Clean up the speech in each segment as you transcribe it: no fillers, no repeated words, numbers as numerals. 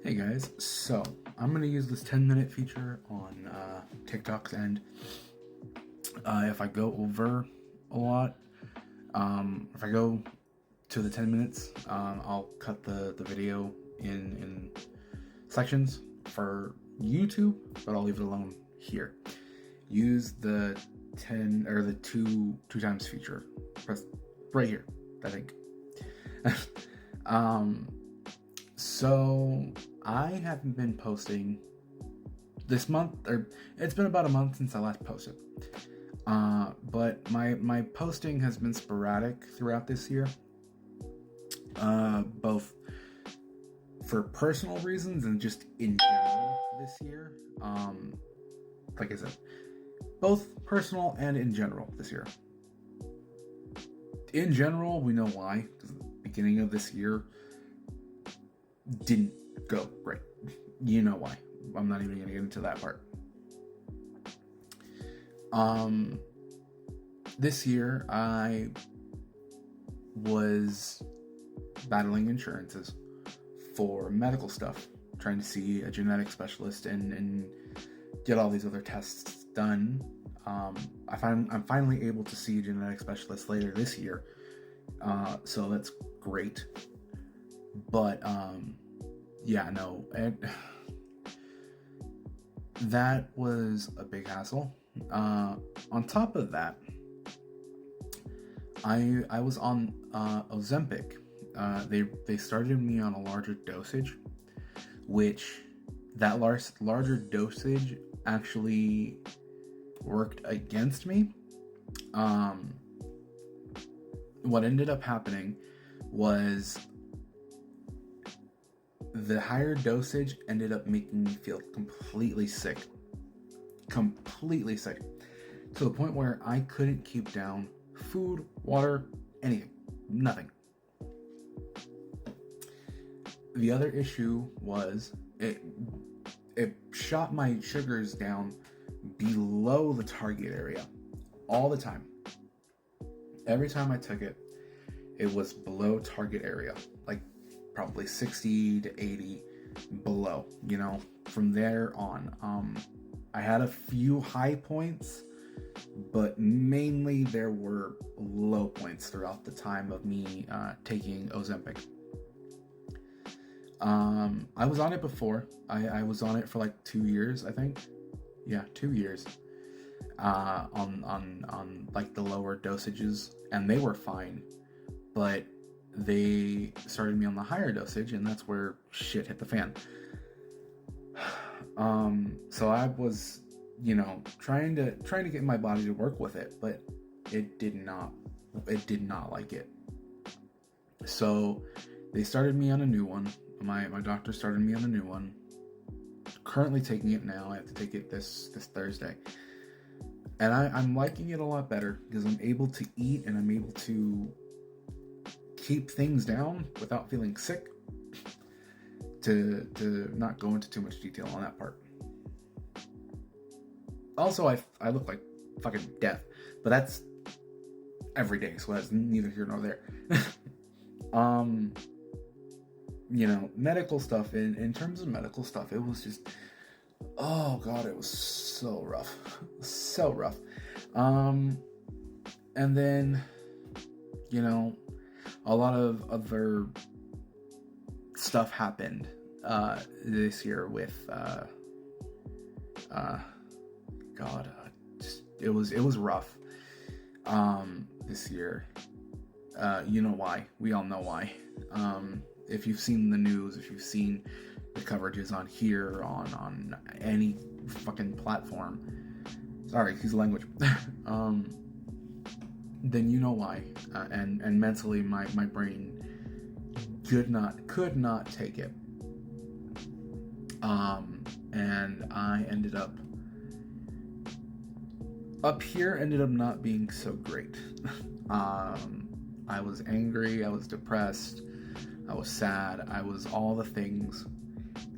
Hey guys, so I'm going to use this 10-minute feature on TikToks, and if I go over a lot, if I go to the 10 minutes, I'll cut the video in sections for YouTube, but I'll leave it alone here. Use the 10 or the two times feature. Press right here, I think. So I haven't been posting this month, or it's been about a month since I last posted. But my posting has been sporadic throughout this year. Both for personal reasons and just in general this year. Like I said, both personal and in general this year. In general, we know why, because the beginning of this year didn't go great. You know why. I'm not even going to get into that part. This year, I was battling insurances for medical stuff, trying to see a genetic specialist and get all these other tests done. I'm finally able to see a genetic specialist later this year, so that's great. But that was a big hassle. On top of that, I was on Ozempic. They started me on a larger dosage, which that larger dosage actually worked against me. What ended up happening was the higher dosage ended up making me feel completely sick, to the point where I couldn't keep down food, water, anything, nothing. The other issue was it shot my sugars down below the target area all the time. Every time I took it, it was below target area, like probably 60 to 80 below, from there on. I had a few high points, but mainly there were low points throughout the time of me taking Ozempic. I was on it before. I was on it for like 2 years, I think. Yeah, 2 years. On like the lower dosages, and they were fine. But they started me on the higher dosage, and that's where shit hit the fan. So I was, trying to get my body to work with it, but it did not like it. So they started me on a new one. My doctor started me on a new one. Currently taking it now. I have to take it this Thursday. And I'm liking it a lot better because I'm able to eat and I'm able to keep things down without feeling sick. To not go into too much detail on that part. Also, I look like fucking death, but that's every day, so that's neither here nor there. Medical stuff, in terms of medical stuff, it was just, oh god, it was so rough. And then, a lot of other stuff happened this year with it was rough this year. You know why. We all know why. If you've seen the news, if you've seen the coverages on here, on any fucking platform, sorry, excuse the language, then you know why. And mentally, my brain could not take it. And I ended up here ended up not being so great. I was angry, I was depressed, I was sad, I was all the things,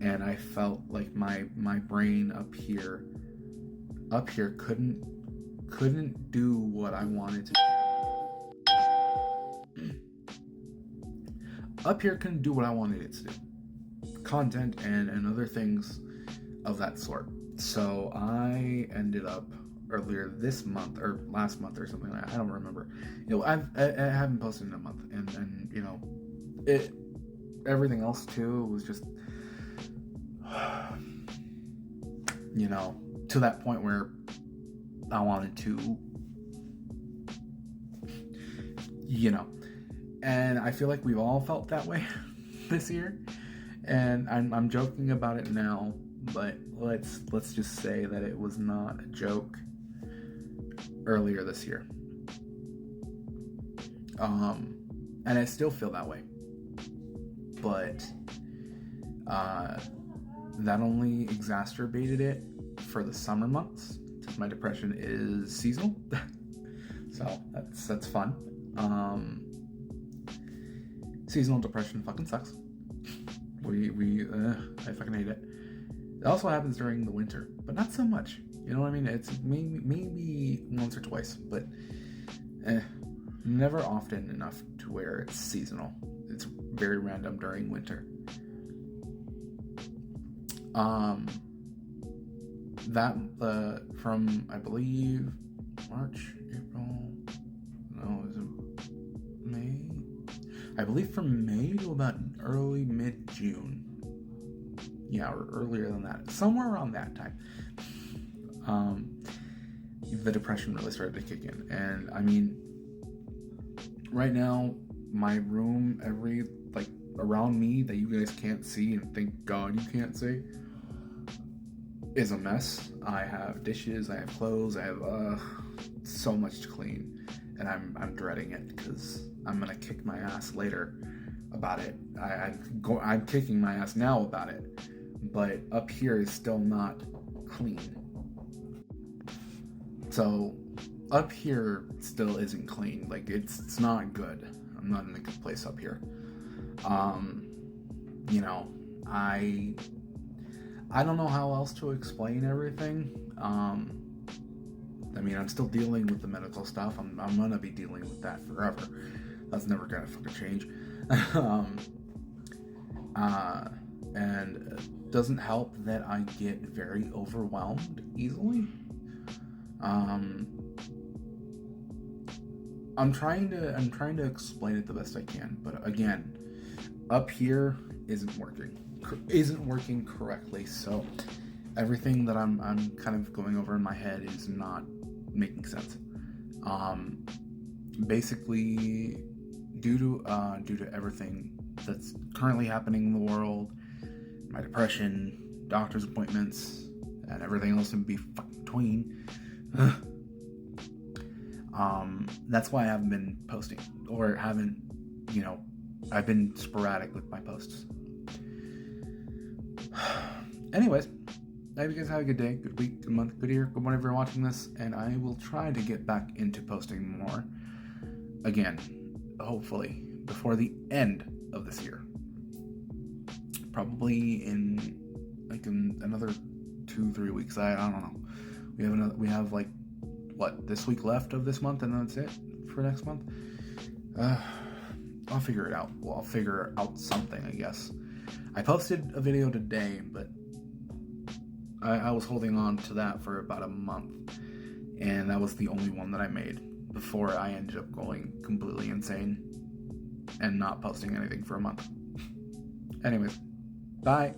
and I felt like my brain up here couldn't do what I wanted to do. Up here couldn't do what I wanted it to do. content and other things of that sort. So I ended up earlier this month or last month or something like that. I don't remember. I haven't posted in a month, and everything else too was just to that point where I wanted to and I feel like we've all felt that way this year, and I'm joking about it now, but let's just say that it was not a joke earlier this year, and I still feel that way, but that only exacerbated it for the summer months, because my depression is seasonal. So that's fun. Seasonal depression fucking sucks. I fucking hate it. It also happens during the winter, but not so much. You know what I mean? It's maybe once or twice, but never often enough to where it's seasonal. It's very random during winter. That from, I believe, March, April, no, is it May? I believe from May to about early mid-June. Yeah, or earlier than that. Somewhere around that time. The depression really started to kick in. And I mean, right now, my room, around me that you guys can't see, and thank God you can't see, is a mess. I have dishes, I have clothes, I have so much to clean, and I'm dreading it because I'm gonna kick my ass later about it. I'm kicking my ass now about it, but up here is still not clean. So up here still isn't clean. Like it's not good. I'm not in a good place up here. I don't know how else to explain everything. I mean, I'm still dealing with the medical stuff. I'm gonna be dealing with that forever. That's never gonna fucking change. And it doesn't help that I get very overwhelmed easily. I'm trying to explain it the best I can, but again, up here isn't working correctly. So everything that I'm kind of going over in my head is not making sense. Basically, due to everything that's currently happening in the world, my depression, doctor's appointments, and everything else in between. That's why I haven't been posting, or I've been sporadic with my posts. Anyways, I hope you guys have a good day, good week, good month, good year, good whenever you're watching this, and I will try to get back into posting more again, hopefully, before the end of this year. Probably in another 2-3 weeks. I don't know. We have this week left of this month, and then that's it for next month. I'll figure it out. Well, I'll figure out something, I guess. I posted a video today, but I was holding on to that for about a month, and that was the only one that I made before I ended up going completely insane and not posting anything for a month. Anyways, bye.